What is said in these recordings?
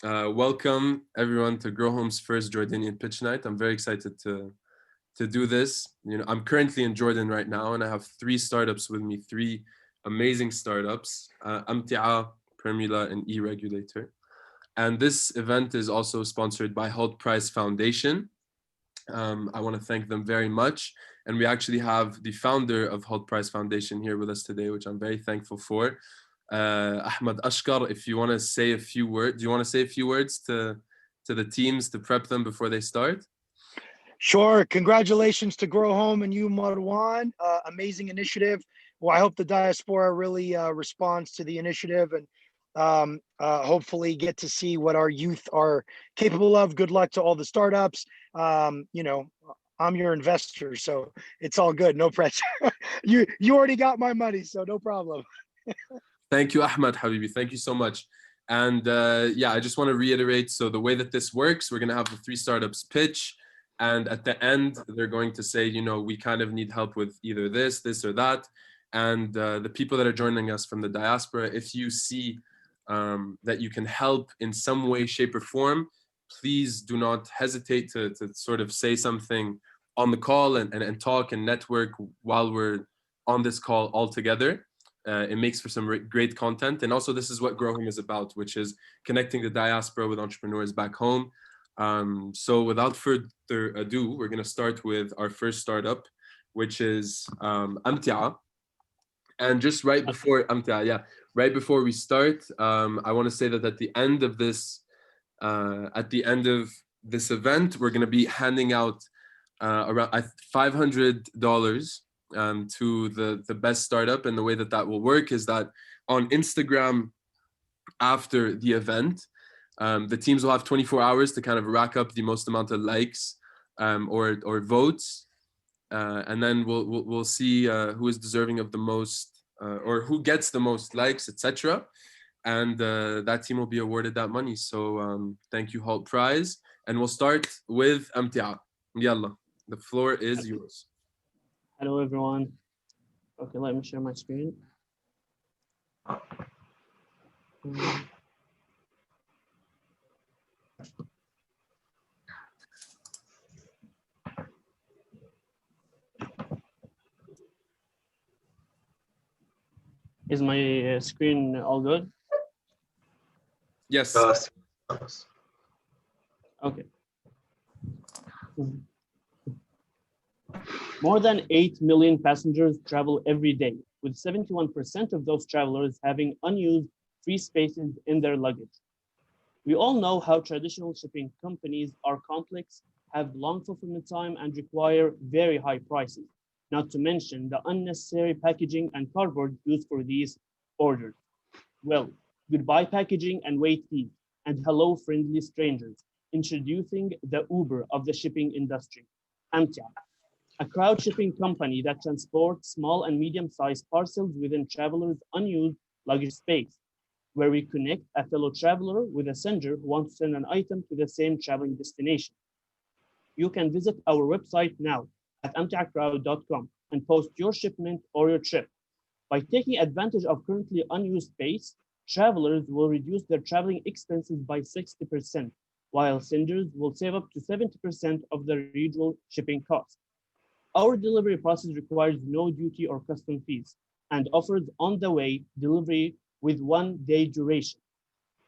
Welcome everyone to GrowHome's first Jordanian pitch night. I'm very excited to do this. I'm currently in Jordan right now, and I have three startups with me, three amazing startups: Amtea, Permula, and E-regulator. And this event is also sponsored by Holt Price Foundation. I want to thank them very much. And we actually have the founder of Holt Price Foundation here with us today, which I'm very thankful for. Ahmed Ashkar, if you want to say a few words, do you want to say a few words to the teams to prep them before they start? Sure. Congratulations to GrowHome and you, Marwan. Amazing initiative. Well, I hope the diaspora really responds to the initiative and hopefully get to see what our youth are capable of. Good luck to all the startups. I'm your investor, so it's all good. No pressure. You already got my money, so no problem. Thank you, Ahmed Habibi. Thank you so much. And I just want to reiterate. So the way that this works, we're going to have the three startups pitch. And at the end, they're going to say, we kind of need help with either this or that. And the people that are joining us from the diaspora, if you see that you can help in some way, shape, or form, please do not hesitate to sort of say something on the call and talk and network while we're on this call all together. It makes for some great content. And also, this is what GrowHome is about, which is connecting the diaspora with entrepreneurs back home. So without further ado, we're going to start with our first startup, which is Amtea. And just right before Amtea, right before we start, I want to say that at the end of this event, we're going to be handing out around $500 to the best startup. And the way that will work is that on Instagram after the event, the teams will have 24 hours to kind of rack up the most amount of likes or votes, and then we'll see who is deserving of the most or who gets the most likes, etc. And that team will be awarded that money. So thank you, Holt Prize, and we'll start with Amtea. Yalla, the floor is yours. Hello, everyone. Okay, let me share my screen. Is my screen all good? Yes. Okay. More than 8 million passengers travel every day, with 71% of those travelers having unused free spaces in their luggage. We all know how traditional shipping companies are complex, have long fulfillment time, and require very high prices, not to mention the unnecessary packaging and cardboard used for these orders. Well, goodbye packaging and wait fees, and hello friendly strangers, introducing the Uber of the shipping industry, Amtea, a crowd shipping company that transports small and medium-sized parcels within travelers' unused luggage space, where we connect a fellow traveler with a sender who wants to send an item to the same traveling destination. You can visit our website now at amteacrowd.com and post your shipment or your trip. By taking advantage of currently unused space, travelers will reduce their traveling expenses by 60%, while senders will save up to 70% of their usual shipping costs. Our delivery process requires no duty or custom fees and offers on-the-way delivery with 1 day duration.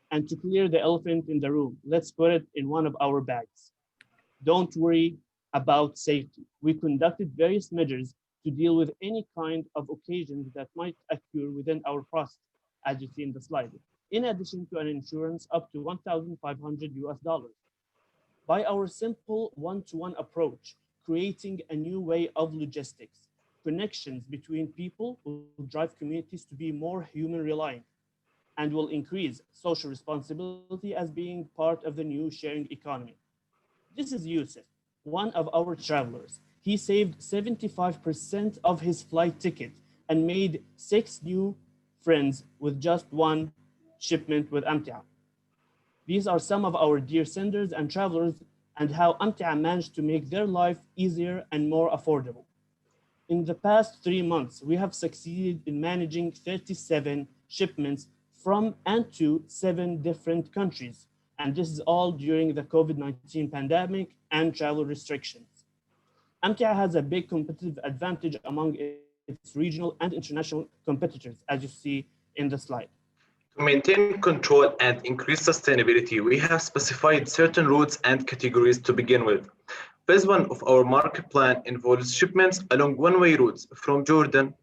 And to clear the elephant in the room, let's put it in one of our bags. Don't worry about safety. We conducted various measures to deal with any kind of occasions that might occur within our process, as you see in the slide, in addition to an insurance up to $1,500. By our simple one-to-one approach, creating a new way of logistics, connections between people will drive communities to be more human reliant and will increase social responsibility as being part of the new sharing economy. This is Yusuf, one of our travelers. He saved 75% of his flight ticket and made 6 new friends with just one shipment with Amtea. These are some of our dear senders and travelers and how Amtea managed to make their life easier and more affordable. In the past 3 months, we have succeeded in managing 37 shipments from and to 7 different countries. And this is all during the COVID-19 pandemic and travel restrictions. Amtea has a big competitive advantage among its regional and international competitors, as you see in the slide. To maintain control and increase sustainability, we have specified certain routes and categories to begin with. Phase 1 of our market plan involves shipments along one-way routes from Jordan,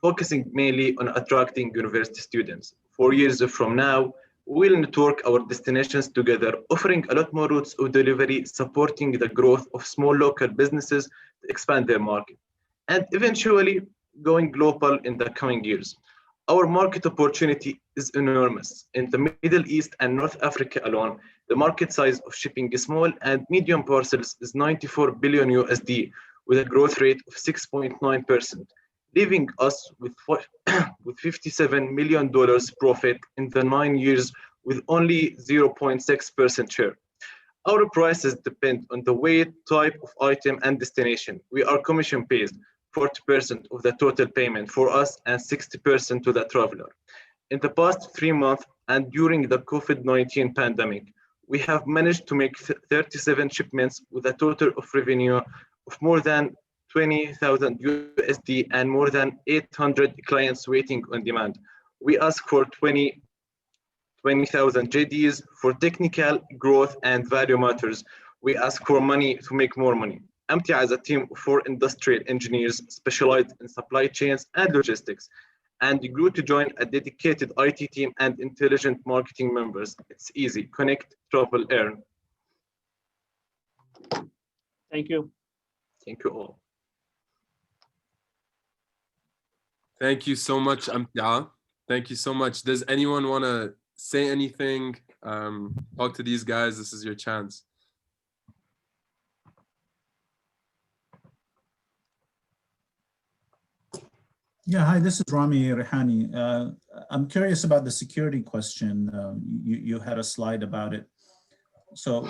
focusing mainly on attracting university students. 4 years from now, we will network our destinations together, offering a lot more routes of delivery, supporting the growth of small local businesses to expand their market, and eventually going global in the coming years. Our market opportunity is enormous. In the Middle East and North Africa alone, the market size of shipping small and medium parcels is 94 billion USD with a growth rate of 6.9%, leaving us with $57 million profit in the 9 years with only 0.6% share. Our prices depend on the weight, type of item, and destination. We are commission-based, 40% of the total payment for us and 60% to the traveler. In the past 3 months and during the COVID-19 pandemic, we have managed to make 37 shipments with a total of revenue of more than 20,000 USD and more than 800 clients waiting on demand. We ask for 20,000 JDs for technical growth and value matters. We ask for money to make more money. Amtea has a team of 4 industrial engineers specialized in supply chains and logistics, and grew to join a dedicated IT team and intelligent marketing members. It's easy. Connect, travel, earn. Thank you. Thank you all. Thank you so much, Amtea. Thank you so much. Does anyone want to say anything? Talk to these guys. This is your chance. Yeah, hi, this is Rami Rehani. I'm curious about the security question. You had a slide about it. So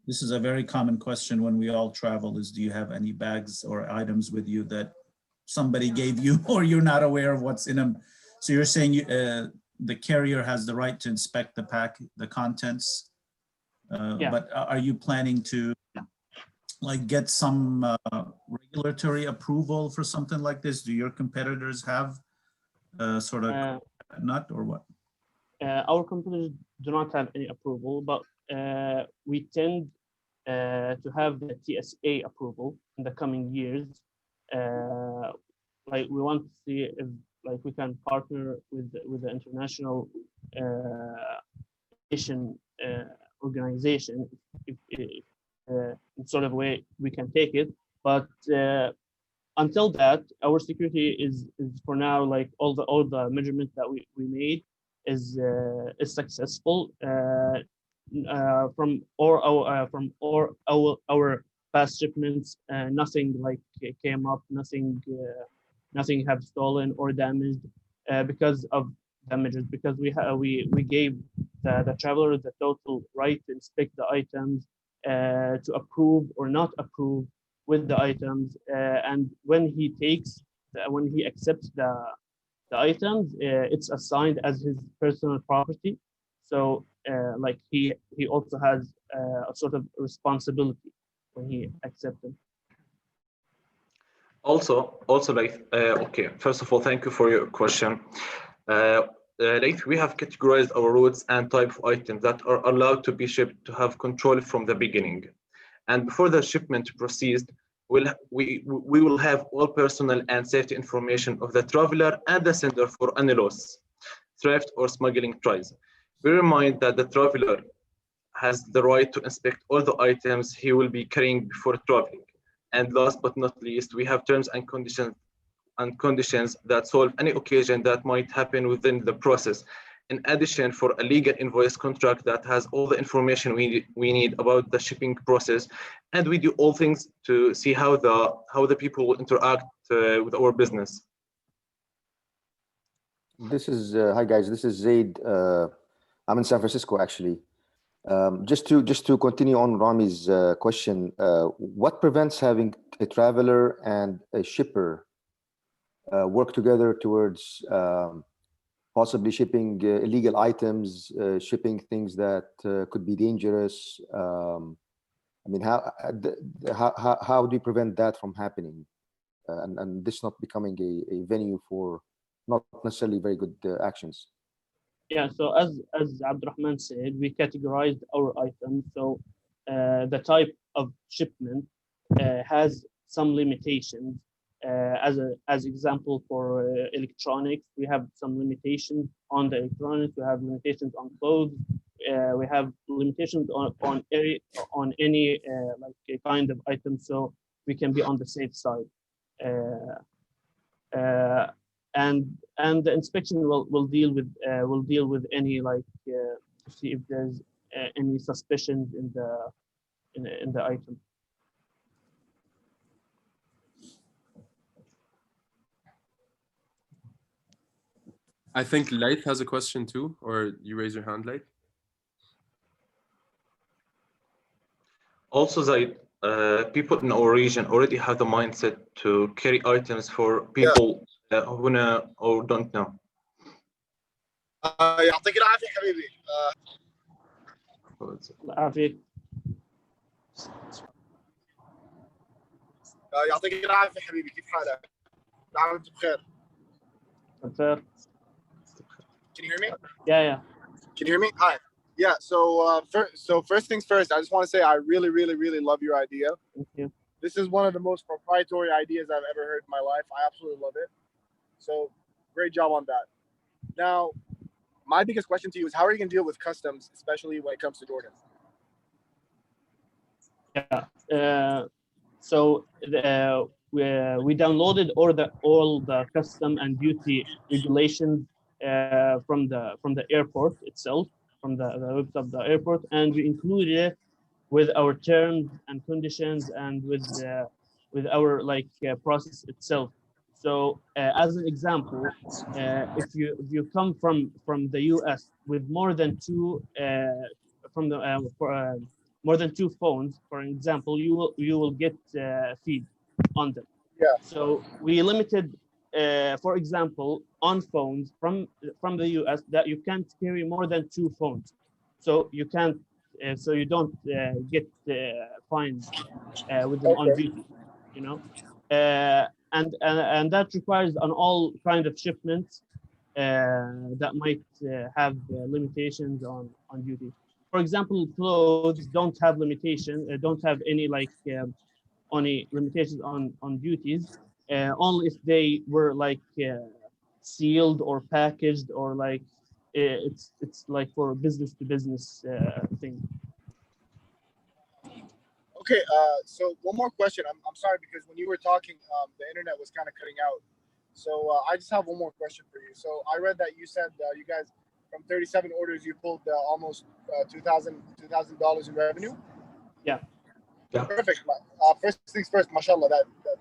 this is a very common question when we all travel is, do you have any bags or items with you that somebody gave you or you're not aware of what's in them? So you're saying the carrier has the right to inspect the contents, Yeah. but are you planning to like get some regulatory approval for something like this? Do your competitors have sort of not or what? Our competitors do not have any approval, but we tend to have the TSA approval in the coming years. Like we want to see if like we can partner with the international organization if in sort of way we can take it, but until that, our security is for now like all the measurements that we made is successful from our past shipments. Nothing like came up, nothing have stolen or damaged because of damages, because we gave the traveler the total right to inspect the items, to approve or not approve with the items, and when he accepts the items, it's assigned as his personal property. So like he also has a sort of responsibility when he accepts them. Also like okay, first of all, thank you for your question. Like we have categorized our routes and type of items that are allowed to be shipped to have control from the beginning. And before the shipment proceeds, we will have all personal and safety information of the traveler and the sender for any loss, theft, or smuggling tries. Bear in mind that the traveler has the right to inspect all the items he will be carrying before traveling. And last but not least, we have terms and conditions that solve any occasion that might happen within the process. In addition, for a legal invoice contract that has all the information we need about the shipping process, and we do all things to see how the people will interact with our business. This is hi guys. This is Zaid. I'm in San Francisco actually. Just to continue on Rami's question, what prevents having a traveler and a shipper work together towards possibly shipping illegal items, shipping things that could be dangerous. I mean, how do you prevent that from happening, and this not becoming a venue for not necessarily very good actions? Yeah, so as Abdurrahman said, we categorized our items. So the type of shipment has some limitations. As example, for electronics, we have some limitations on the electronics. We have limitations on clothes. We have limitations on any like a kind of item, so we can be on the safe side. And the inspection will deal with any like see if there's any suspicions in the item. I think Laith has a question too, or you raise your hand, Laith. Also, people in our region already have the mindset to carry items for people who know or don't know. يعطيك العافية حبيبي. العافية. يعطيك العافية حبيبي، كيف حالك؟ نعم أنت بخير. بخير. Can you hear me? Yeah. Can you hear me? Hi. Yeah. So first things first, I just want to say I really love your idea. Thank you. This is one of the most proprietary ideas I've ever heard in my life. I absolutely love it. So great job on that. Now, my biggest question to you is how are you going to deal with customs, especially when it comes to Jordan? Yeah. We downloaded all the custom and duty regulations from the airport itself, from the website of the airport, and we included it with our terms and conditions and with our like process itself. So as an example, if you come from the US with more than two more than two phones, for example, you will get feed on them. Yeah. So we limited, for example, on phones from the US that you can't carry more than two phones. So you can't, so you don't get fined with them on duty, you know. And that requires on all kind of shipments that might have limitations on duty. For example, clothes don't have limitation, don't have any like any limitations on duties, only if they were like sealed or packaged or like it's like for business to business thing. Okay, so one more question. I'm sorry because when you were talking, the internet was kind of cutting out. So I just have one more question for you. So I read that you said you guys, from 37 orders, you pulled almost $2,000 in revenue. Yeah. Yeah. Perfect. First things first, mashallah,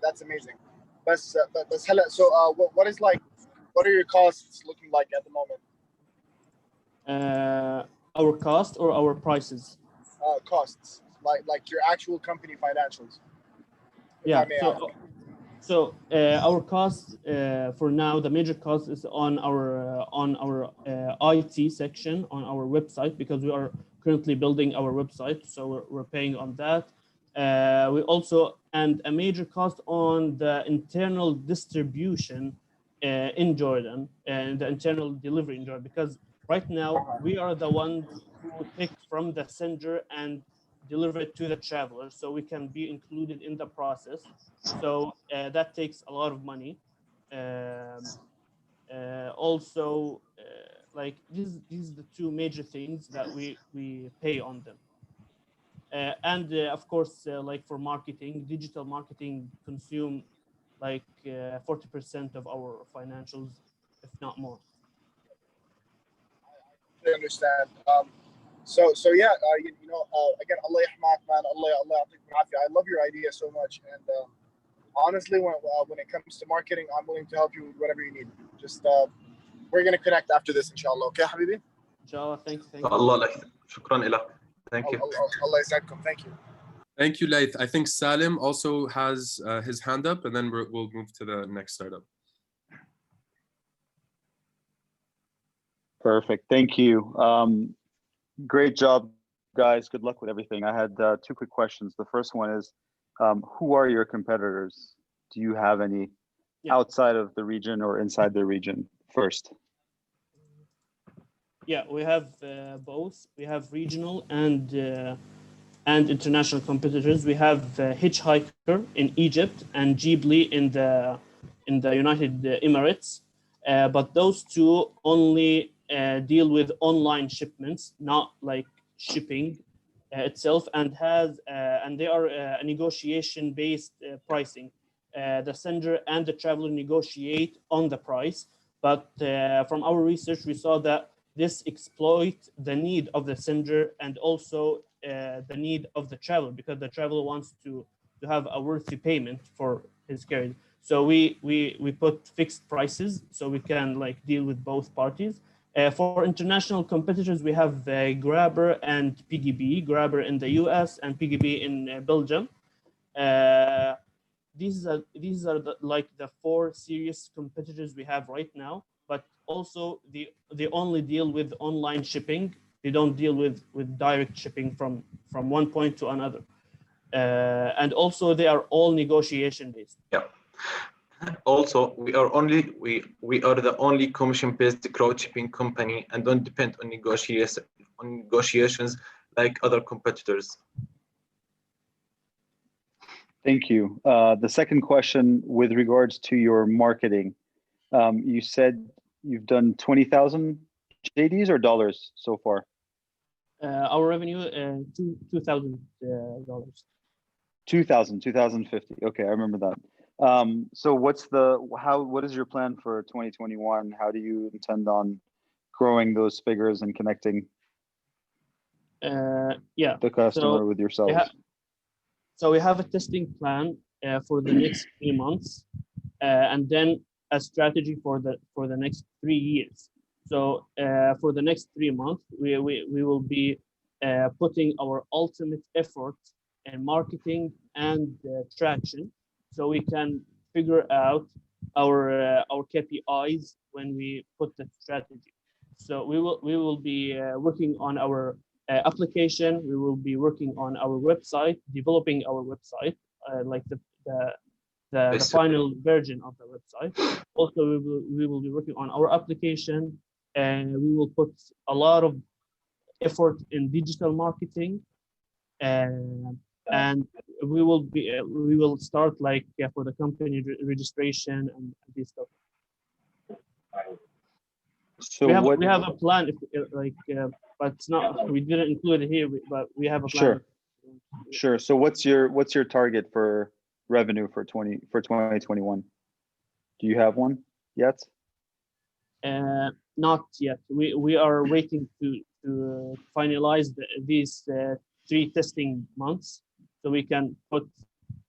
that's amazing. So what are your costs looking like at the moment? Our cost or our prices? Costs, like your actual company financials. Yeah. So our cost for now, the major cost is on our IT section on our website, because we are currently building our website, so we're paying on that. We also, and a major cost on the internal distribution in Jordan and the internal delivery in Jordan, because right now we are the ones who pick from the sender and deliver it to the traveler, so we can be included in the process. So that takes a lot of money. Also, like these are the two major things that we pay on them. And of course, like for marketing, digital marketing consume like 40% of our financials, if not more. I understand. So yeah, again, Allah yahmak, man, Allah ya'tik al-afiyah. I love your idea so much, and honestly, when it comes to marketing, I'm willing to help you with whatever you need. Just we're gonna connect after this, inshallah. Okay, habibi? Inshallah, thank you. Allah, shukran ilak. Thank you. Allah yas'adkum. Thank you. Thank you, Laith. I think Salim also has his hand up, and then we'll move to the next startup. Perfect. Thank you. Great job, guys. Good luck with everything. I had two quick questions. The first one is, who are your competitors? Do you have any outside of the region or inside the region first? Yeah, we have both. We have regional and international competitors. We have Hitchhiker in Egypt and Ghibli in the United Emirates. But those two only deal with online shipments, not like shipping itself, and they are a negotiation-based pricing. The sender and the traveler negotiate on the price, but from our research, we saw that this exploits the need of the sender and also the need of the traveler, because the traveler wants to have a worthy payment for his carriage. So we put fixed prices so we can like deal with both parties. For international competitors, we have Grabber and PGB, Grabber in the US and PGB in Belgium. These are like the four serious competitors we have right now, but also they only deal with online shipping. They don't deal with direct shipping from one point to another. And also they are all negotiation based. Yeah. Also, we are the only commission-based crowd shipping company and don't depend on negotiations like other competitors. Thank you. The second question with regards to your marketing, you said you've done 20,000 JDs or dollars so far? Our revenue, $2,000. 2,050. Okay, I remember that. So what is your plan for 2021? How do you intend on growing those figures and connecting the customer with yourselves? So we have a testing plan for the next 3 months, and then a strategy for the next 3 years. So for the next 3 months, we will be putting our ultimate effort in marketing and traction, so we can figure out our KPIs when we put the strategy. So we will be working on our application. We will be working on our website, developing our website, like the final version of the website. Also, we will be working on our application, and we will put a lot of effort in digital marketing, and we will start like for the company registration and this stuff. So we have a plan, but it's not, we didn't include it here, but we have a plan. Sure. So what's your target for revenue for 2021? Do you have one yet? Not yet. We are waiting to finalize these 3 testing months, so we can put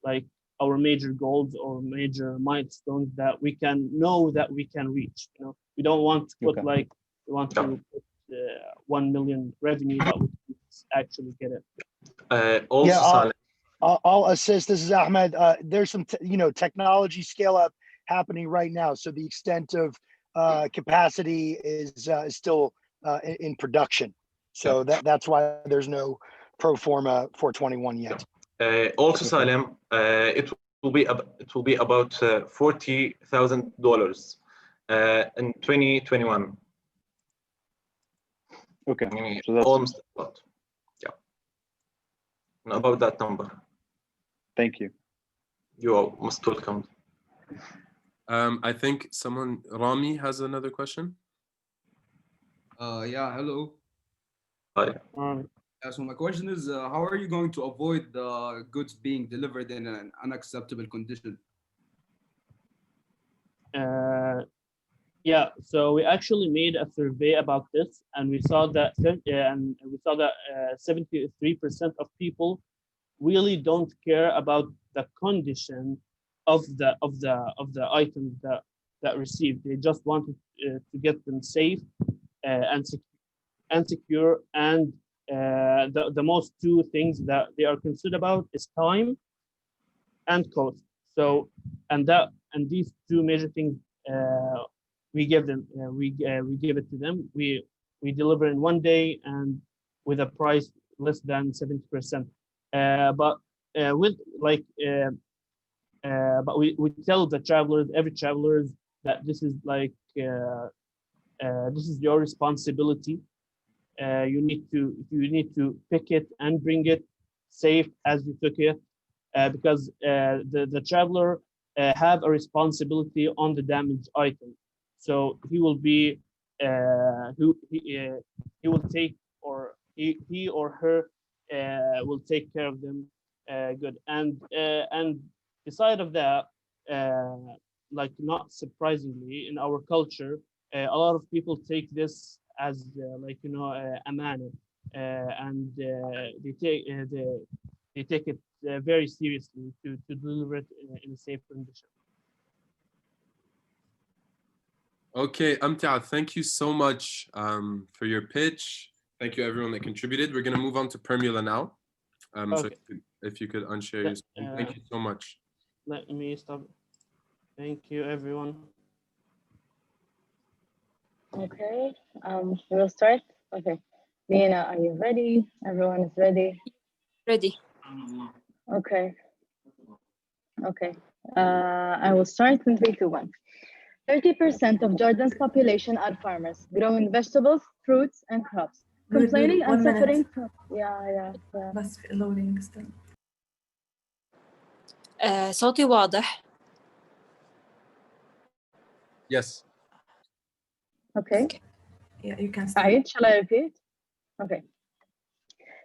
like our major goals or major milestones that we can know that we can reach. You know, we don't want to put we want to put 1 million revenue, but we actually get it. I'll assist. This is Ahmed. There's some technology scale up happening right now, so the extent of capacity is still in production. So that's why there's no pro forma for 21 yet. Also, Salem, it will be about $40,000 in 2021. Okay, I mean, so that's almost about, about that number. Thank you. You are most welcome. I think Rami has another question. Yeah, hello. Hi. So my question is, how are you going to avoid the goods being delivered in an unacceptable condition? Yeah, so we actually made a survey about this, and we saw that 73% of people really don't care about the condition of the items that received. They just wanted to get them safe and secure, and the most 2 things that they are concerned about is time and cost. So and these 2 major things we give them we give it to them. We We deliver in 1 day and with a price less than 70%. But we tell the travelers, every travelers, that this is this is your responsibility. You need to pick it and bring it safe as you took it, because the traveler have a responsibility on the damaged item. So he will be he will take, or he or her will take care of them good. And beside of that, like not surprisingly in our culture, a lot of people take this as a manner, and they take it very seriously to deliver it in a safe condition. Okay, Amtea, thank you so much for your pitch. Thank you everyone that contributed. We're gonna move on to Permula now. So if you could unshare your screen. Thank you so much. Let me stop. Thank you, everyone. Okay, we'll start. Okay, Nina, are you ready? Everyone is ready? Ready. Okay. Okay. I will start in 3, 2, 1. 30% of Jordan's population are farmers, growing vegetables, fruits, and crops, complaining and suffering from. Yeah. بس في loading still. صوتي واضح. Yes. Okay. Yeah, you can start. Saeed, shall I repeat? Okay.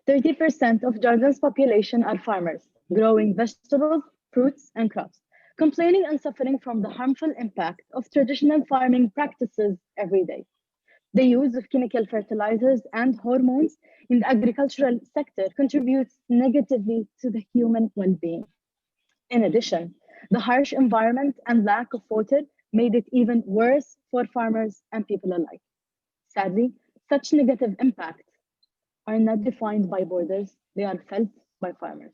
30% of Jordan's population are farmers, growing vegetables, fruits, and crops, complaining and suffering from the harmful impact of traditional farming practices every day. The use of chemical fertilizers and hormones in the agricultural sector contributes negatively to the human well-being. In addition, the harsh environment and lack of water made it even worse for farmers and people alike. Sadly, such negative impacts are not defined by borders, they are felt by farmers.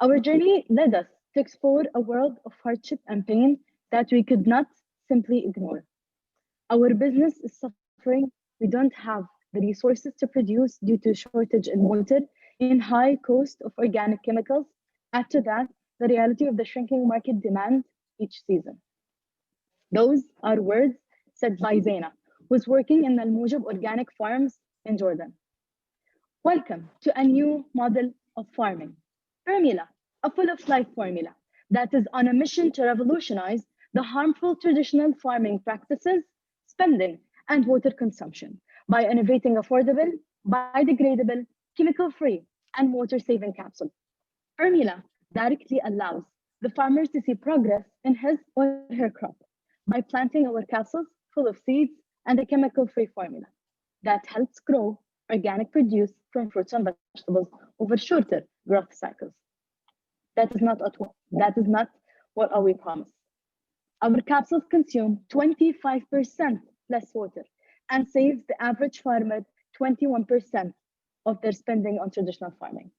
Our journey led us to explore a world of hardship and pain that we could not simply ignore. Our business is suffering. We don't have the resources to produce due to shortage in water, in high cost of organic chemicals. Add to that the reality of the shrinking market demand each season. Those are words said by Zaina, who's working in Al Mujib organic farms in Jordan. Welcome to a new model of farming, Permula, a full-of-life formula that is on a mission to revolutionize the harmful traditional farming practices, spending, and water consumption by innovating affordable, biodegradable, chemical-free, and water-saving capsules. Permula directly allows the farmers to see progress in his or her crop by planting our capsules full of seeds and a chemical-free formula that helps grow organic produce from fruits and vegetables over shorter growth cycles. That is not what we promise. Our capsules consume 25% less water and saves the average farmer 21% of their spending on traditional farming.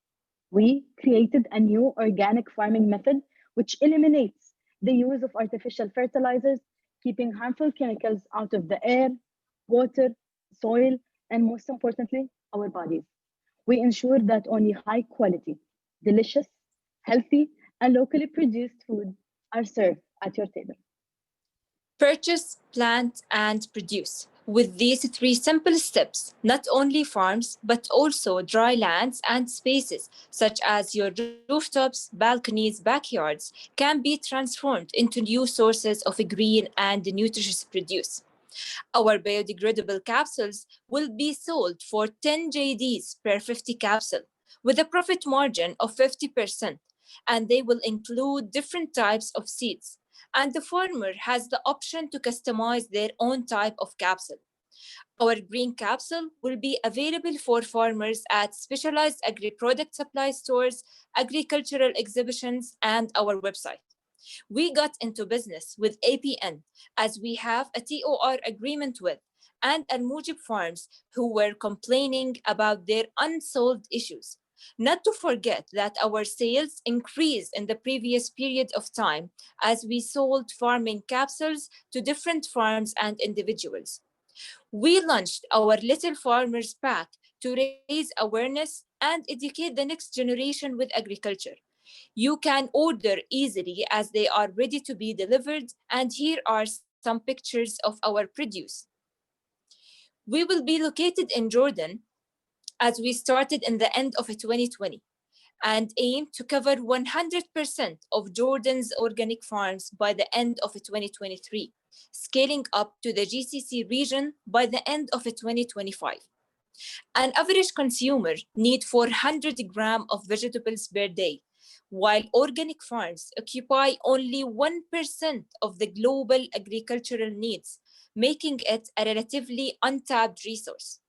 We created a new organic farming method which eliminates the use of artificial fertilizers, keeping harmful chemicals out of the air, water, soil, and most importantly, our bodies. We ensure that only high quality, delicious, healthy, and locally produced food are served at your table. Purchase, plant, and produce. With these 3 simple steps, not only farms, but also dry lands and spaces, such as your rooftops, balconies, backyards, can be transformed into new sources of green and nutritious produce. Our biodegradable capsules will be sold for 10 JDs per 50 capsule, with a profit margin of 50%, and they will include different types of seeds. And the farmer has the option to customize their own type of capsule. Our green capsule will be available for farmers at specialized agri-product supply stores, agricultural exhibitions, and our website. We got into business with APN as we have a TOR agreement with, and Al Mujib Farms, who were complaining about their unsolved issues. Not to forget that our sales increased in the previous period of time as we sold farming capsules to different farms and individuals. We launched our Little Farmers Pack to raise awareness and educate the next generation with agriculture. You can order easily as they are ready to be delivered, and here are some pictures of our produce. We will be located in Jordan as we started in the end of 2020 and aim to cover 100% of Jordan's organic farms by the end of 2023, scaling up to the GCC region by the end of 2025. An average consumer needs 400 grams of vegetables per day, while organic farms occupy only 1% of the global agricultural needs, making it a relatively untapped resource.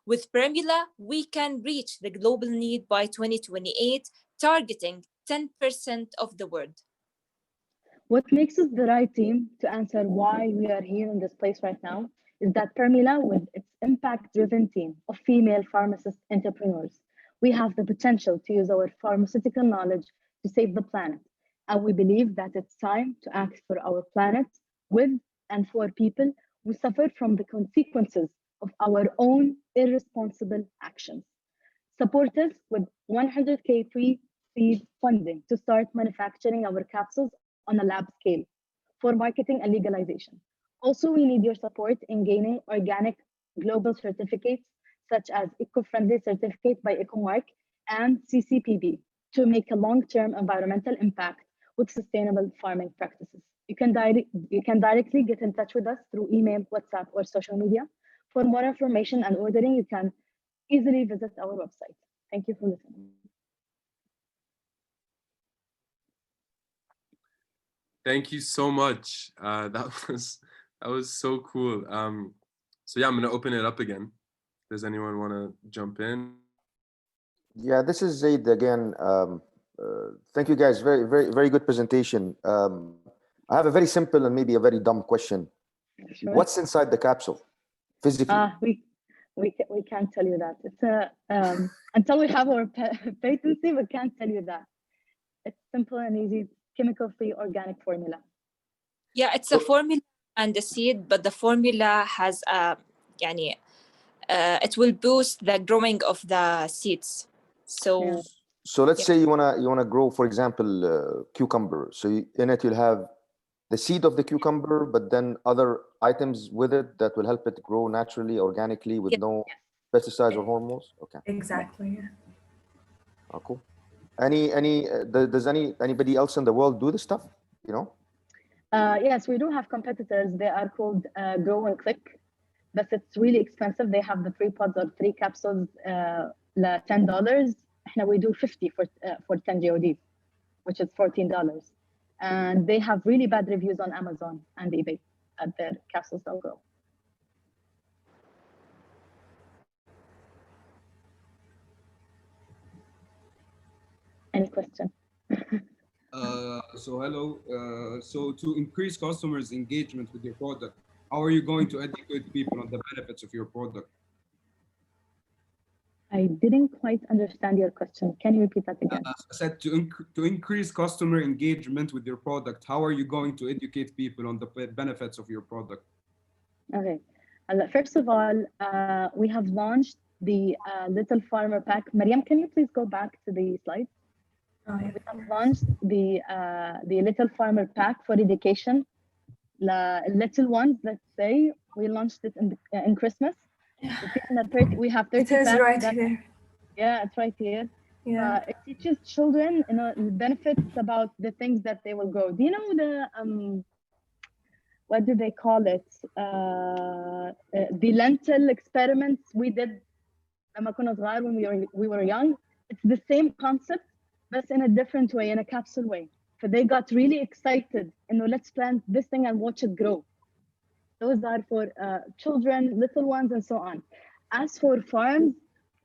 With Permula, we can reach the global need by 2028, targeting 10% of the world. What makes us the right team to answer why we are here in this place right now is that Permula, with its impact-driven team of female pharmacist entrepreneurs, we have the potential to use our pharmaceutical knowledge to save the planet. And we believe that it's time to act for our planet with and for people who suffer from the consequences of our own irresponsible actions. Support us with 100K pre-seed funding to start manufacturing our capsules on a lab scale for marketing and legalization. Also, we need your support in gaining organic global certificates such as eco-friendly certificate by EcoMark and CCPB to make a long-term environmental impact with sustainable farming practices. You can directly get in touch with us through email, WhatsApp, or social media. For more information and ordering, you can easily visit our website. Thank you for listening. Thank you so much. That was so cool. So yeah, I'm gonna open it up again. Does anyone want to jump in? Yeah, this is Zaid again. Thank you guys. Very good presentation. I have a very simple and maybe a very dumb question. Sure. What's inside the capsule physically? We can't tell you that. It's until we have our patency, we can't tell you that. It's simple and easy, chemical-free organic formula. Yeah, it's a formula and a seed, but the formula has it will boost the growing of the seeds. So let's say you wanna grow, for example, cucumber. So in it you'll have the seed of the cucumber, but then other items with it that will help it grow naturally, organically, with no pesticides or hormones. Okay. Exactly. Yeah. Oh, cool. Does anybody else in the world do this stuff? You know? Yes, we do have competitors. They are called Grow and Click, but it's really expensive. They have the 3 pods or 3 capsules, $10. Now we do 50 for 10 GOD, which is $14. And they have really bad reviews on Amazon and eBay at their capsules don't grow. Any question? So hello. So to increase customers' engagement with your product, how are you going to educate people on the benefits of your product? I didn't quite understand your question. Can you repeat that again? I said to increase customer engagement with your product, how are you going to educate people on the benefits of your product? Okay. First of all, we have launched the Little Farmer Pack. Mariam, can you please go back to the slide? Oh, yeah. We have launched the Little Farmer Pack for education. Little ones, let's say, we launched it in Christmas. We have 30 It is packs right here. Yeah, it's right here. Yeah. It teaches children, benefits about the things that they will grow. Do you know the what do they call it? The lentil experiments we did when we were young. It's the same concept, but in a different way, in a capsule way. So they got really excited, let's plant this thing and watch it grow. Those are for children, little ones, and so on. As for farms,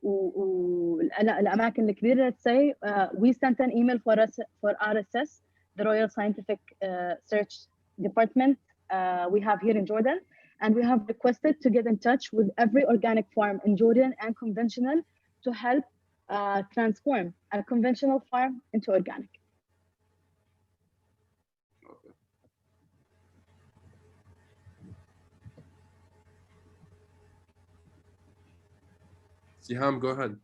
الأماكن الكبيرة, let's say, we sent an email for RSS, the Royal Scientific Search Department we have here in Jordan, and we have requested to get in touch with every organic farm in Jordan and conventional to help transform a conventional farm into organic. Siham, go ahead.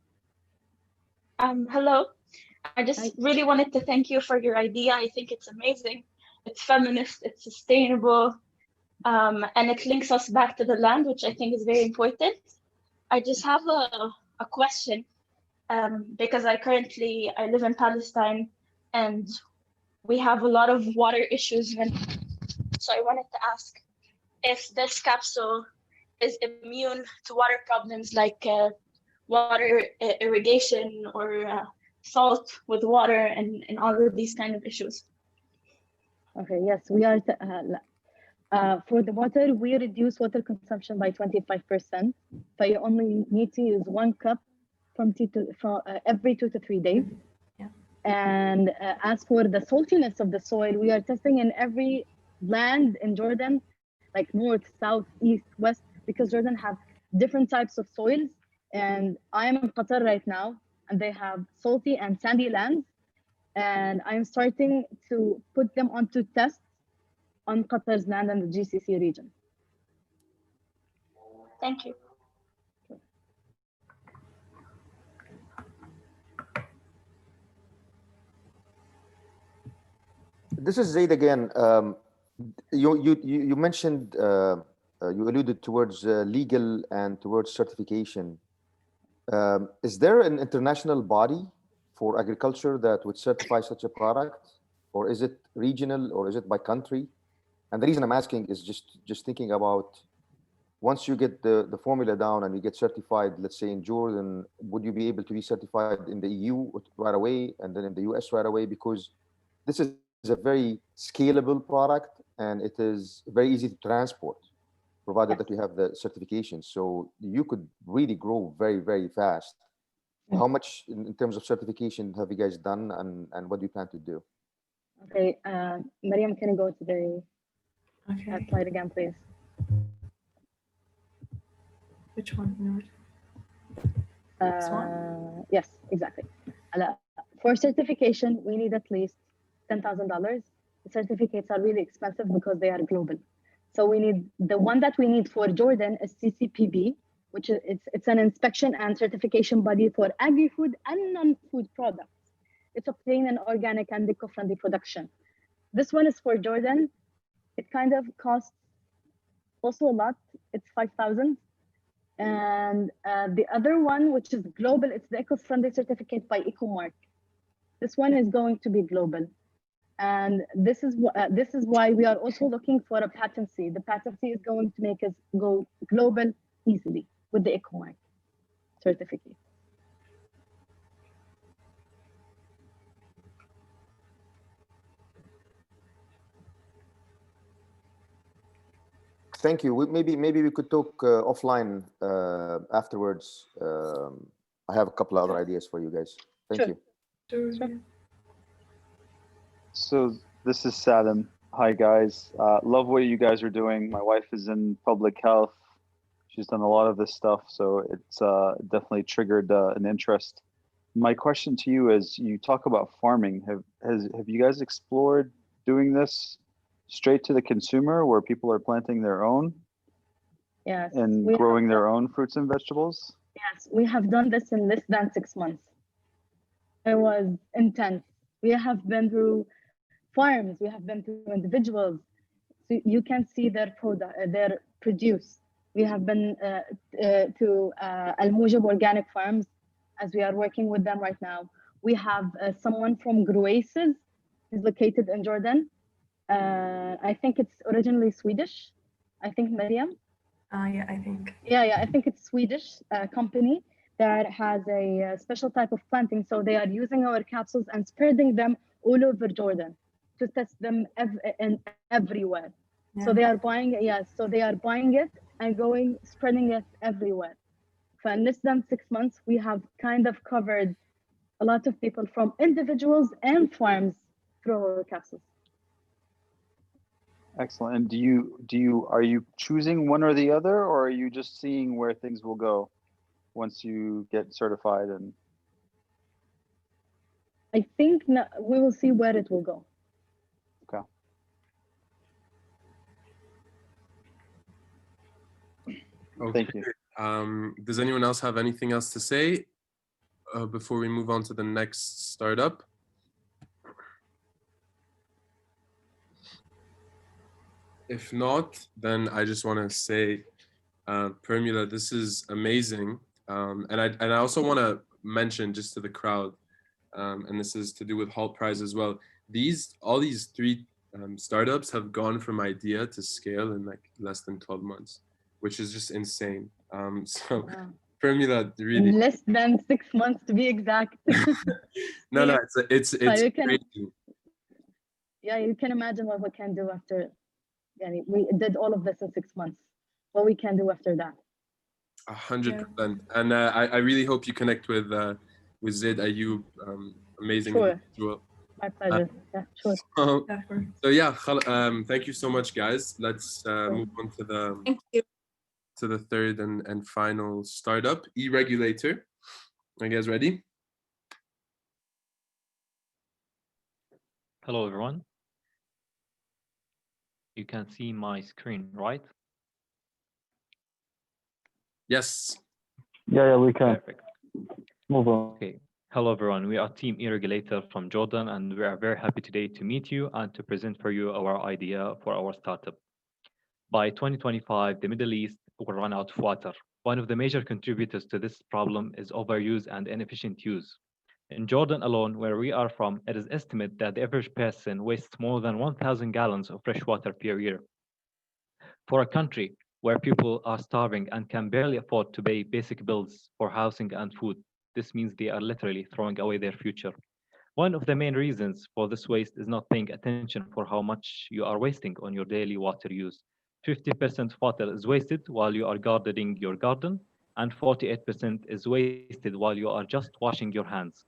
Hello. I just really wanted to thank you for your idea. I think it's amazing. It's feminist, it's sustainable, and it links us back to the land, which I think is very important. I just have a question because I live in Palestine and we have a lot of water issues. So I wanted to ask if this capsule is immune to water problems like water irrigation or salt with water and all of these kind of issues. Okay, yes, we are. For the water, we reduce water consumption by 25%. So you only need to use 1 cup from every 2 to 3 days. Yeah. And as for the saltiness of the soil, we are testing in every land in Jordan, like north, south, east, west, because Jordan have different types of soils. And I am in Qatar right now, and they have salty and sandy lands. And I'm starting to put them onto tests on Qatar's land and the GCC region. Thank you. This is Zaid again. You mentioned, you alluded towards legal and towards certification. Is there an international body for agriculture that would certify such a product, or is it regional, or is it by country? And the reason I'm asking is just thinking about, once you get the formula down and you get certified, let's say in Jordan, would you be able to be certified in the EU right away and then in the US right away? Because this is a very scalable product and it is very easy to transport, provided that you have the certification. So you could really grow very, very fast. How much in terms of certification have you guys done, and what do you plan to do? Okay, Mariam, can you go to the slide again, please? Which one? This one? Yes, exactly. For certification, we need at least $10,000. The certificates are really expensive because they are global. So we need, the one that we need for Jordan is CCPB, which is it's an inspection and certification body for agri-food and non-food products. It's obtained in organic and eco-friendly production. This one is for Jordan. It kind of costs also a lot. It's 5,000. And the other one, which is global, it's the eco-friendly certificate by EcoMark. This one is going to be global. And this is why we are also looking for a patency. The patency is going to make us go global easily with the EcoMark certificate. Thank you. Maybe we could talk offline afterwards. I have a couple other ideas for you guys. Thank you. Sure. So this is Salim. Hi guys. Love what you guys are doing. My wife is in public health. She's done a lot of this stuff, so it's definitely triggered an interest. My question to you is, you talk about farming. Have you guys explored doing this straight to the consumer, where people are planting their own? Yes. And growing their own fruits and vegetables? Yes, we have done this in less than 6 months. It was intense. We have been through farms, we have been through individuals. So you can see their product, their produce. We have been to Al Mujib organic farms, as we are working with them right now. We have someone from GrowHome, who's located in Jordan. I think it's originally Swedish. I think Mariam. Yeah, I think. Yeah, I think it's Swedish company that has a special type of planting. So they are using our capsules and spreading them all over Jordan to test them everywhere. Yeah. So they are buying it, yes. So they are buying it and spreading it everywhere. For less than 6 months, we have kind of covered a lot of people, from individuals and farms, through our capsules. Excellent. And are you choosing one or the other, or are you just seeing where things will go once you get certified? And I think we will see where it will go. Okay. Okay. Thank you. Does anyone else have anything else to say before we move on to the next startup? If not, then I just want to say, Permula, this is amazing. And I also want to mention just to the crowd, and this is to do with Halt Prize as well. All these three startups have gone from idea to scale in like less than 12 months, which is just insane. So Wow. Permula really In less than 6 months to be exact. no, it's you can, crazy. yeah, you can imagine what we can do after. Yeah, we did all of this in 6 months. What we can do after that. 100%. And I really hope you connect with Zaid Ayoub, amazing Sure. individual. My pleasure. Yeah, sure. So yeah, thank you so much, guys. Let's move on to the third and final startup, E-regulator. Are you guys ready? Hello, everyone. You can see my screen, right? Yes. Yeah, we can. Perfect. Move on. Okay. Hello, everyone. We are Team E-regulator from Jordan, and we are very happy today to meet you and to present for you our idea for our startup. By 2025, the Middle East will run out of water. One of the major contributors to this problem is overuse and inefficient use. In Jordan alone, where we are from, it is estimated that the average person wastes more than 1,000 gallons of fresh water per year. For a country where people are starving and can barely afford to pay basic bills for housing and food, this means they are literally throwing away their future. One of the main reasons for this waste is not paying attention for how much you are wasting on your daily water use. 50% of water is wasted while you are gardening your garden, and 48% is wasted while you are just washing your hands.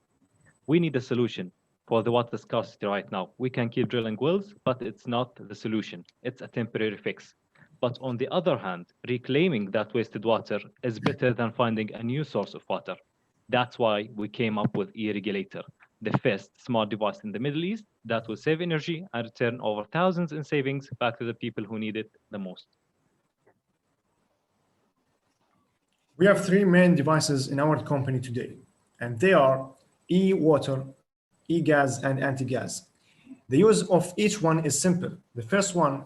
We need a solution for the water scarcity right now. We can keep drilling wells, but it's not the solution. It's a temporary fix. But on the other hand, reclaiming that wasted water is better than finding a new source of water. That's why we came up with E-regulator, the first smart device in the Middle East that will save energy and return over thousands in savings back to the people who need it the most. We have three main devices in our company today, and they are e-water, e-gas, and anti-gas. The use of each one is simple. The first one,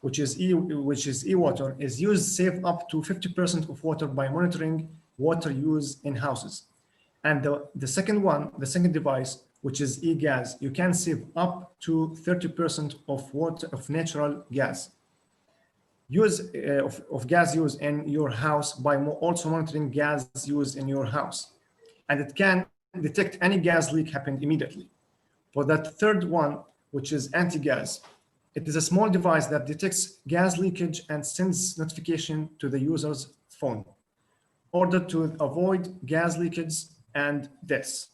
which is e-water, is used to save up to 50% of water by monitoring water use in houses. And the second device, which is e-gas, you can save up to 30% of natural gas. Use of gas use in your house by also monitoring gas use in your house. And it can detect any gas leak happened immediately. For that third one, which is anti-gas, it is a small device that detects gas leakage and sends notification to the user's phone in order to avoid gas leakage and deaths.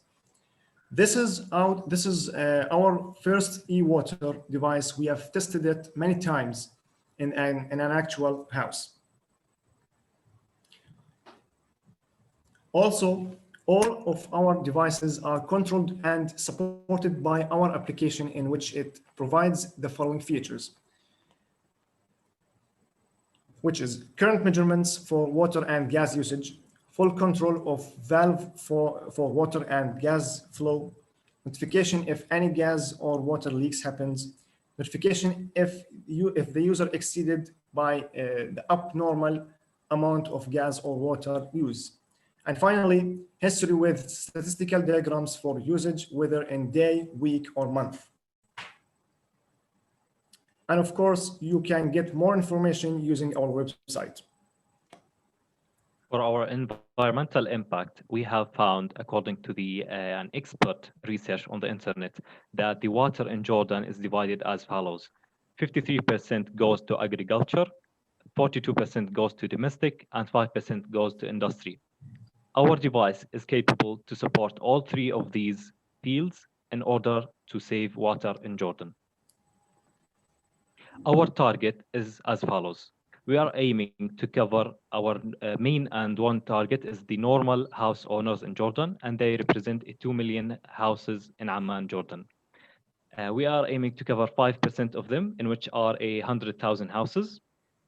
This is our first e-water device. We have tested it many times in an actual house. Also, all of our devices are controlled and supported by our application, in which it provides the following features, which is current measurements for water and gas usage, full control of valve for water and gas flow, notification if any gas or water leaks happens, notification if the user exceeded by the abnormal amount of gas or water use. And finally, history with statistical diagrams for usage, whether in day, week, or month. And of course, you can get more information using our website. For our environmental impact, we have found, according to an expert research on the internet, that the water in Jordan is divided as follows. 53% goes to agriculture, 42% goes to domestic, and 5% goes to industry. Our device is capable to support all three of these fields in order to save water in Jordan. Our target is as follows. We are aiming to cover our main and one target is the normal house owners in Jordan, and they represent 2 million houses in Amman, Jordan. We are aiming to cover 5% of them, in which are 100,000 houses.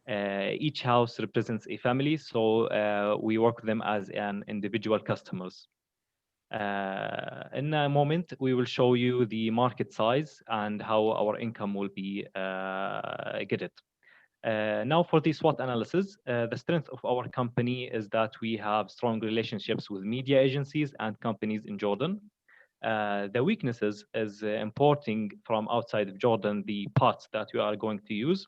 Each house represents a family, so we work with them as an individual customers. In a moment, we will show you the market size and how our income will be get it. Now for the SWOT analysis, the strength of our company is that we have strong relationships with media agencies and companies in Jordan. The weaknesses is importing from outside of Jordan the parts that we are going to use,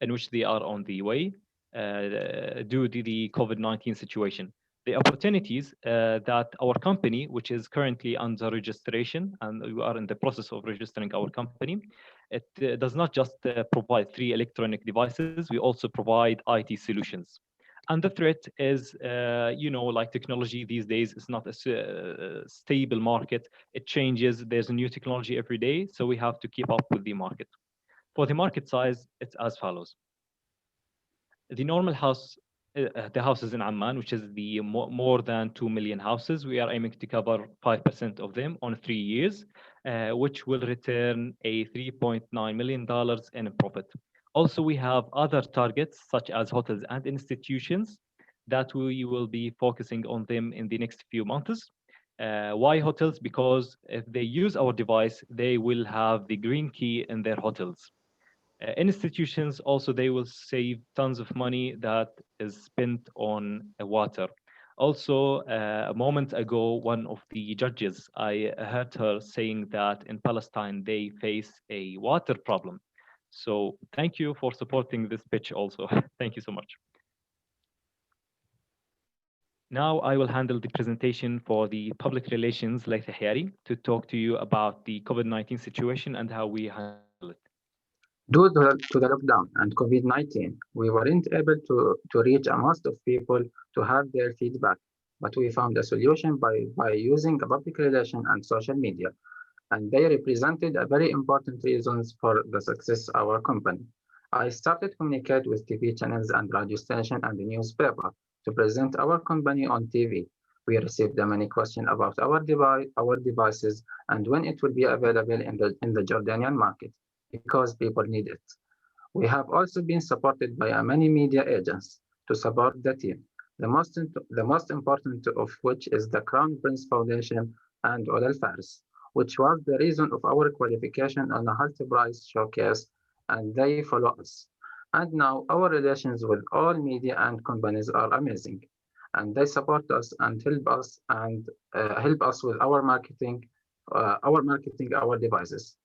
in which they are on the way due to the COVID-19 situation. The opportunities that our company, which is currently under registration, and we are in the process of registering our company, it does not just provide 3 electronic devices, we also provide IT solutions. And the threat is, like technology these days is not a stable market. It changes, there's a new technology every day, so we have to keep up with the market. For the market size, it's as follows. The normal house, the houses in Amman, which is the more than 2 million houses, we are aiming to cover 5% of them on 3 years, which will return a $3.9 million in profit. Also, we have other targets such as hotels and institutions that we will be focusing on them in the next few months. Why hotels? Because if they use our device, they will have the green key in their hotels. Institutions also, they will save tons of money that is spent on water. Also, a moment ago, one of the judges, I heard her saying that in Palestine, they face a water problem. So thank you for supporting this pitch also. Thank you so much. Now I will handle the presentation for the public relations, Laytha Hayari, to talk to you about the COVID-19 situation and how we handle it. Due to the lockdown and COVID-19, we weren't able to reach a most of people to have their feedback, but we found a solution by using public relations and social media, and they represented a very important reasons for the success of our company. I started communicate with TV channels and radio station and the newspaper to present our company on TV. We received many questions about our devices and when it will be available in the Jordanian market, because people need it. We have also been supported by many media agents to support the team. The most important of which is the Crown Prince Foundation and Oil Fares, which was the reason of our qualification on the Health Prize Showcase, and they follow us. And now our relations with all media and companies are amazing, and they support us and help us with our marketing our devices.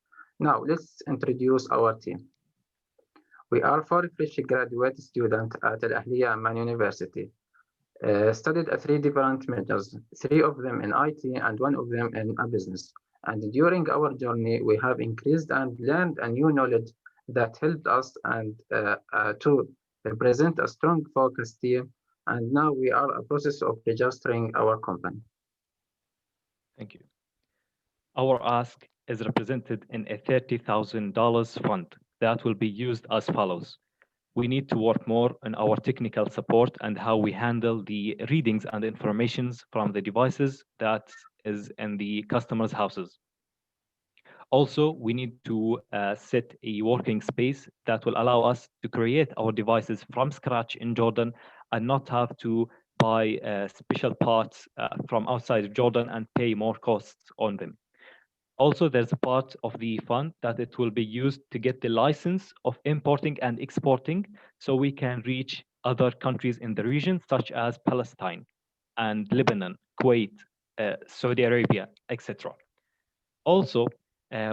Now let's introduce our team. We are 4 fresh graduate students at Al Ahliya Amman University. Studied at 3 different majors, 3 of them in IT and 1 of them in a business. And during our journey, we have increased and learned a new knowledge that helped us and to represent a strong focus team. And now we are in a process of registering our company. Thank you. Our ask is represented in a $30,000 fund that will be used as follows. We need to work more on our technical support and how we handle the readings and informations from the devices that is in the customers' houses. Also, we need to set a working space that will allow us to create our devices from scratch in Jordan and not have to buy special parts from outside of Jordan and pay more costs on them. Also, there's a part of the fund that it will be used to get the license of importing and exporting so we can reach other countries in the region, such as Palestine and Lebanon, Kuwait, Saudi Arabia, etc. Also,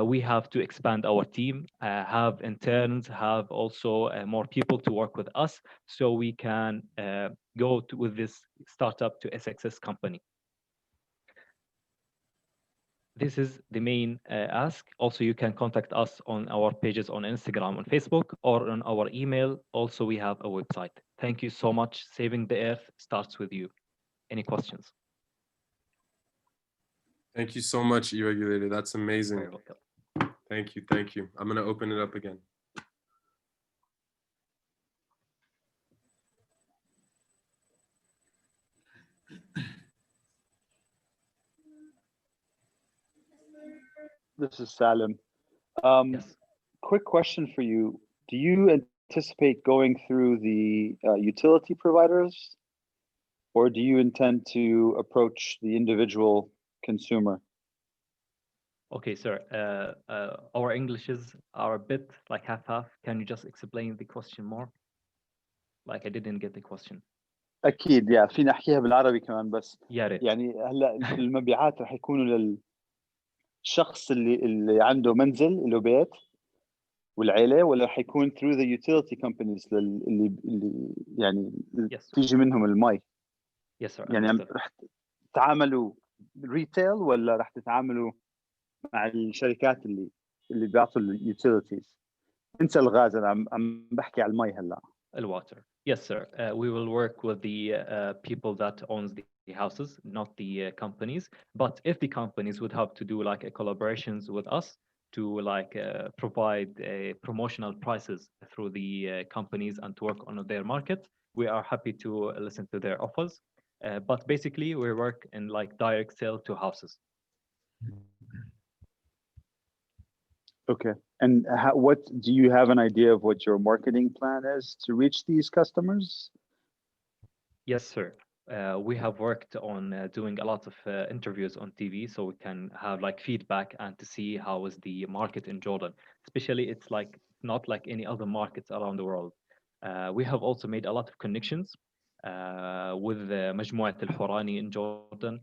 we have to expand our team, have interns, have also more people to work with us so we can go with this startup to a success company. This is the main ask. Also, you can contact us on our pages on Instagram, on Facebook, or on our email. Also, we have a website. Thank you so much. Saving the Earth starts with you. Any questions? Thank you so much, E-regulator. That's amazing. You're welcome. Thank you. Thank you. I'm going to open it up again. This is Salim. Yes. Quick question for you. Do you anticipate going through the utility providers, or do you intend to approach the individual consumer? Okay, sir. Our Englishes are a bit like half-half. Can you just explain the question more? Like I didn't get the question. اكيد يا فينا احكيها بالعربي كمان بس يا ريت. يعني هلا المبيعات رح يكونوا للشخص اللي عنده منزل له بيت والعيله، ولا رح يكون through the utility companies اللي يعني Yes. تيجي منهم المي؟ Yes, sir. يعني Understood. رح تتعاملوا ريتيل ولا رح تتعاملوا مع الشركات اللي بيعطوا اليوتيليتيز؟ انسى الغاز، انا عم بحكي على المي هلا. Water. Yes, sir. We will work with the people that owns the houses, not the companies. But if the companies would have to do like a collaborations with us to like provide promotional prices through the companies and to work on their market, we are happy to listen to their offers. But basically, we work in like direct sale to houses. Okay. And what do you have an idea of what your marketing plan is to reach these customers? Yes, sir. We have worked on doing a lot of interviews on TV, so we can have like feedback and to see how is the market in Jordan. Especially, it's like not like any other markets around the world. We have also made a lot of connections with مجموعة الحوراني in Jordan,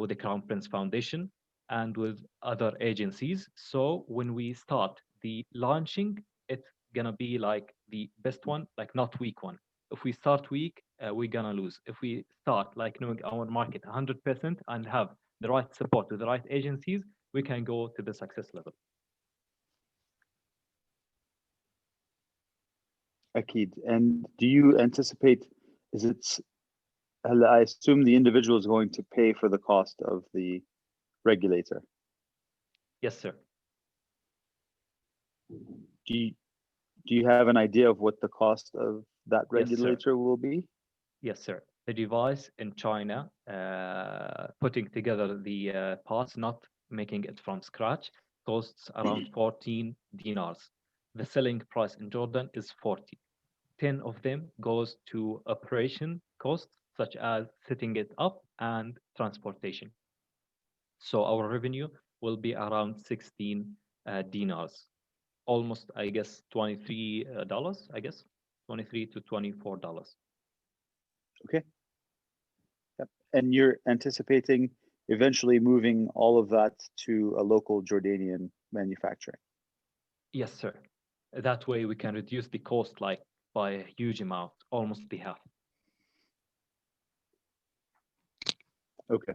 with the Crown Prince Foundation, and with other agencies. So when we start the launching, it's gonna be like the best one, like not weak one. If we start weak, we're gonna lose. If we start like knowing our market 100% and have the right support with the right agencies, we can go to the success level. أكيد. And do you anticipate, I assume the individual is going to pay for the cost of the regulator? Yes, sir. Do you have an idea of what the cost of that regulator will be? Yes, sir. The device in China, putting together the parts, not making it from scratch, costs around 14 dinars. The selling price in Jordan is 40. 10 of them goes to operation costs, such as setting it up and transportation. So our revenue will be around 16 dinars. Almost, I guess, $23, I guess, $23 to $24. Okay. Yep. And you're anticipating eventually moving all of that to a local Jordanian manufacturing? Yes, sir. That way we can reduce the cost like by a huge amount, almost the half. Okay.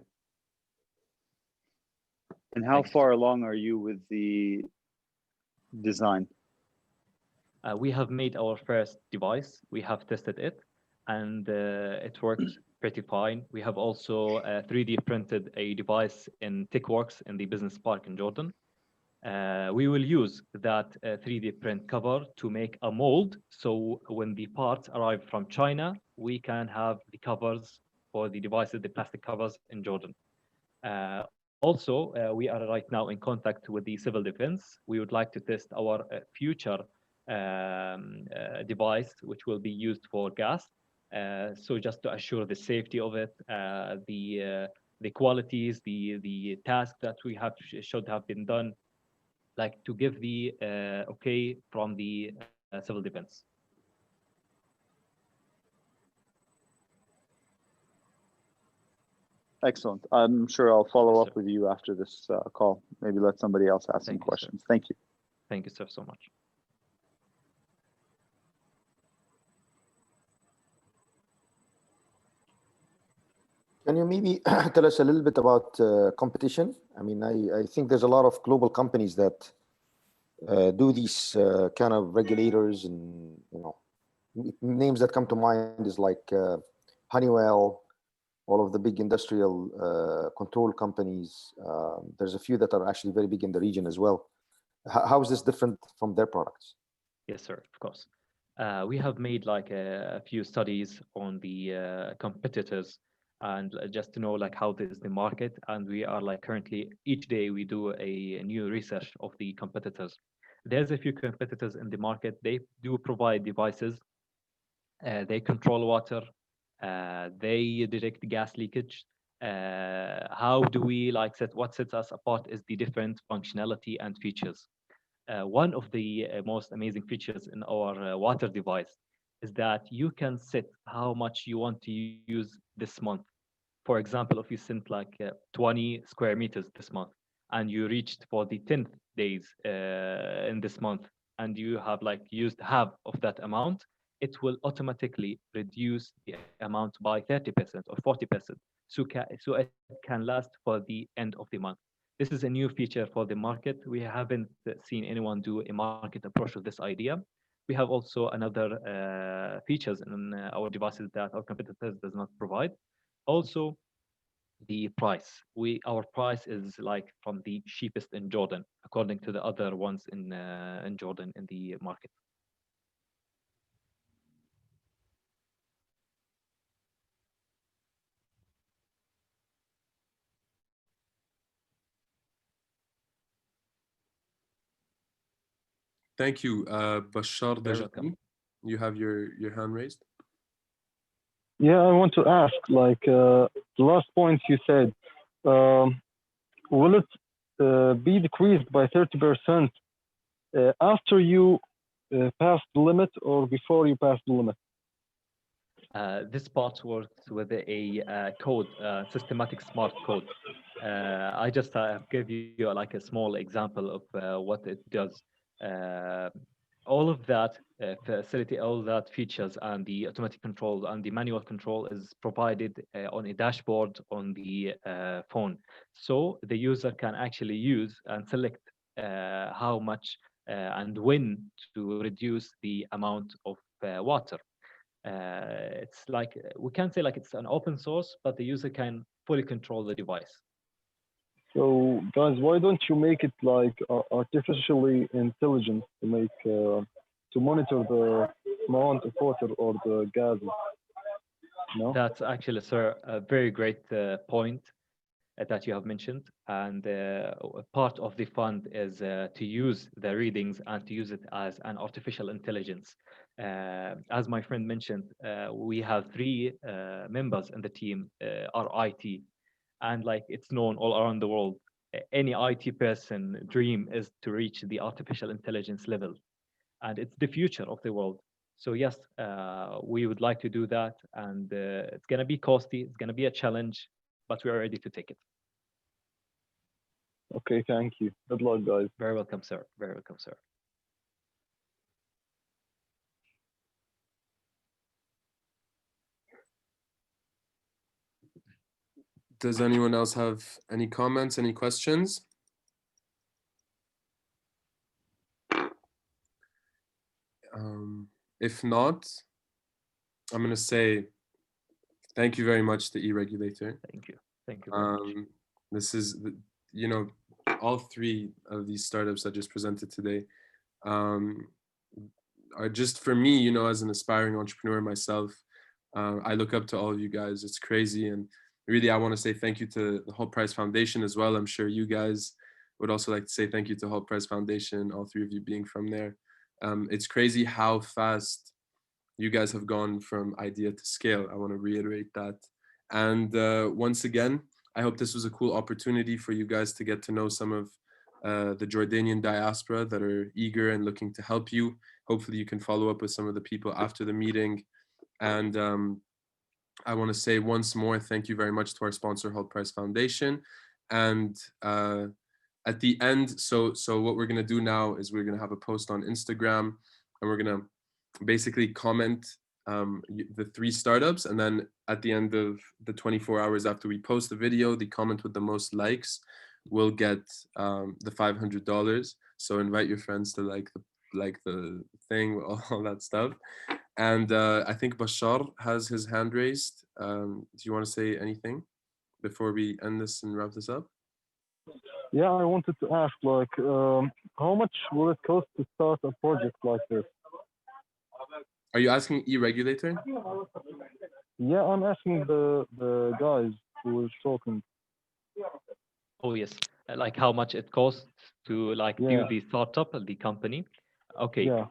And how far along are you with the design? We have made our first device. We have tested it, and it works pretty fine. We have also 3D printed a device in TechWorks in the business park in Jordan. We will use that 3D print cover to make a mold. So when the parts arrive from China, we can have the covers for the devices, the plastic covers in Jordan. Also, we are right now in contact with the civil defense. We would like to test our future device, which will be used for gas. So just to assure the safety of it, the qualities, the task that we have should have been done, like to give the okay from the civil defense. Excellent. I'm sure I'll follow up with you after this call. Maybe let somebody else ask some questions. Thank you. Thank you, sir, so much. Can you maybe tell us a little bit about competition? I mean, I think there's a lot of global companies that do these kind of regulators, and names that come to mind is like Honeywell, all of the big industrial control companies. There's a few that are actually very big in the region as well. How is this different from their products? Yes, sir, of course. We have made like a few studies on the competitors and just to know like how this is the market. And we are like currently each day we do a new research of the competitors. There's a few competitors in the market. They do provide devices. They control water. They detect gas leakage. How do we like what sets us apart is the different functionality and features. One of the most amazing features in our water device is that you can set how much you want to use this month. For example, if you sent like 20 square meters this month and you reached for the 10th days in this month and you have like used half of that amount, it will automatically reduce the amount by 30% or 40%. So it can last for the end of the month. This is a new feature for the market. We haven't seen anyone do a market approach with this idea. We have also another features in our devices that our competitors does not provide. Also, the price. Our price is like from the cheapest in Jordan, according to the other ones in Jordan in the market. Thank you, Bashar Very Dajani. welcome. You have your hand raised. Yeah, I want to ask, like the last point you said, will it be decreased by 30% after you pass the limit or before you pass the limit? This part works with a code, systematic smart code. I just give you like a small example of what it does. All of that facility, all that features and the automatic control and the manual control is provided on a dashboard on the phone. So the user can actually use and select how much and when to reduce the amount of water. It's like, we can say like it's an open source, but the user can fully control the device. So guys, why don't you make it like artificially intelligent to make to monitor the amount of water or the gases? No? That's actually, sir, a very great point that you have mentioned. And part of the fund is to use the readings and to use it as an artificial intelligence. As my friend mentioned, we have 3 members in the team are IT. And like it's known all around the world, any IT person dream is to reach the artificial intelligence level. And it's the future of the world. So yes, we would like to do that. And it's going to be costly. It's going to be a challenge, but we are ready to take it. Okay, thank you. Good luck, guys. Very welcome, sir. Very welcome, sir. Does anyone else have any comments, any questions? If not, I'm going to say thank you very much to E-regulator. Thank you. Thank you very much. This is, you know, all 3 of these startups I just presented today are just for me, you know, as an aspiring entrepreneur myself, I look up to all of you guys. It's crazy. And really, I want to say thank you to the Whole Price Foundation as well. I'm sure you guys would also like to say thank you to Whole Price Foundation, all 3 of you being from there. It's crazy how fast you guys have gone from idea to scale. I want to reiterate that. And once again, I hope this was a cool opportunity for you guys to get to know some of the Jordanian diaspora that are eager and looking to help you. Hopefully you can follow up with some of the people after the meeting. And I want to say once more, thank you very much to our sponsor, Whole Price Foundation. And at the end, so what we're going to do now is we're going to have a post on Instagram and we're going to basically comment the 3 startups. And then at the end of the 24 hours after we post the video, the comment with the most likes will get the $500. So invite your friends to like the thing, all that stuff. And I think Bashar has his hand raised. Do you want to say anything before we end this and wrap this up? Yeah, I wanted to ask, like, how much will it cost to start a project like this? Are you asking E-regulator? Yeah, I'm asking the guys who were talking. Oh yes, like how much it costs to like do Yeah. the startup of the company. Okay. Yeah.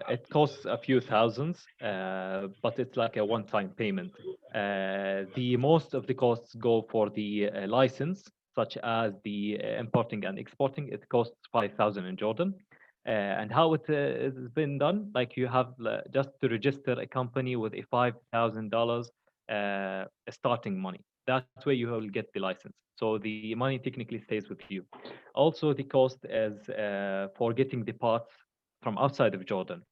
It costs a few thousands, but it's like a one-time payment. The most of the costs go for the license, such as the importing and exporting. It costs 5,000 in Jordan. And how it has been done, like you have just to register a company with a $5,000 starting money. That way you will get the license. So the money technically stays with you. Also, the cost is for getting the parts from outside of Jordan.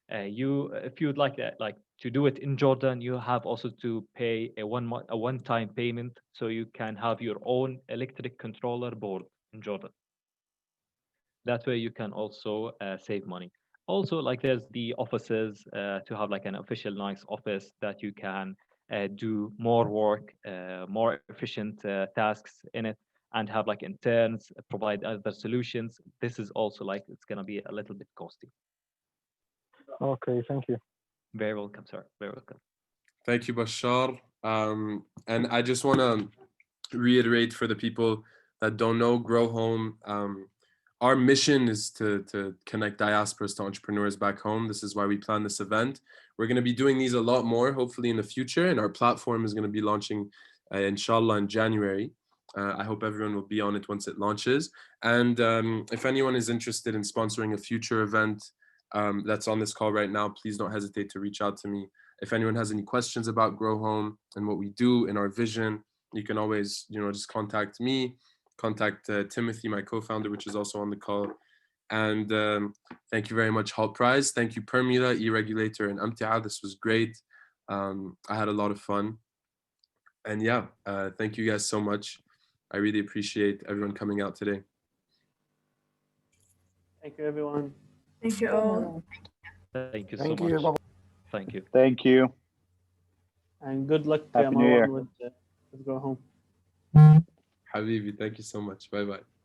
If you'd like to do it in Jordan, you have also to pay a one-time payment, so you can have your own electric controller board in Jordan. That way you can also save money. Also, like there's the offices to have like an official nice office that you can do more work, more efficient tasks in it, and have like interns provide other solutions. This is also like it's gonna be a little bit costly. Okay, thank you. Very welcome, sir. Very welcome. Thank you, Bashar. And I just want to reiterate for the people that don't know GrowHome, our mission is to connect diasporas to entrepreneurs back home. This is why we plan this event. We're going to be doing these a lot more, hopefully in the future, and our platform is going to be launching, inshallah, in January. I hope everyone will be on it once it launches. And if anyone is interested in sponsoring a future event that's on this call right now, please don't hesitate to reach out to me. If anyone has any questions about GrowHome and what we do in our vision, you can always, just contact me. Contact Timothy, my co-founder, which is also on the call. And thank you very much, Halt Prize. Thank you, Permula, E-regulator, and Amtea. This was great. I had a lot of fun. And yeah, thank you guys so much. I really appreciate everyone coming out today. Thank you, everyone. Thank you all. Thank you so much. Thank you. Thank you. And good luck, Happy New Year. Marwan, with GrowHome. Habibi, thank you so much. Bye-bye.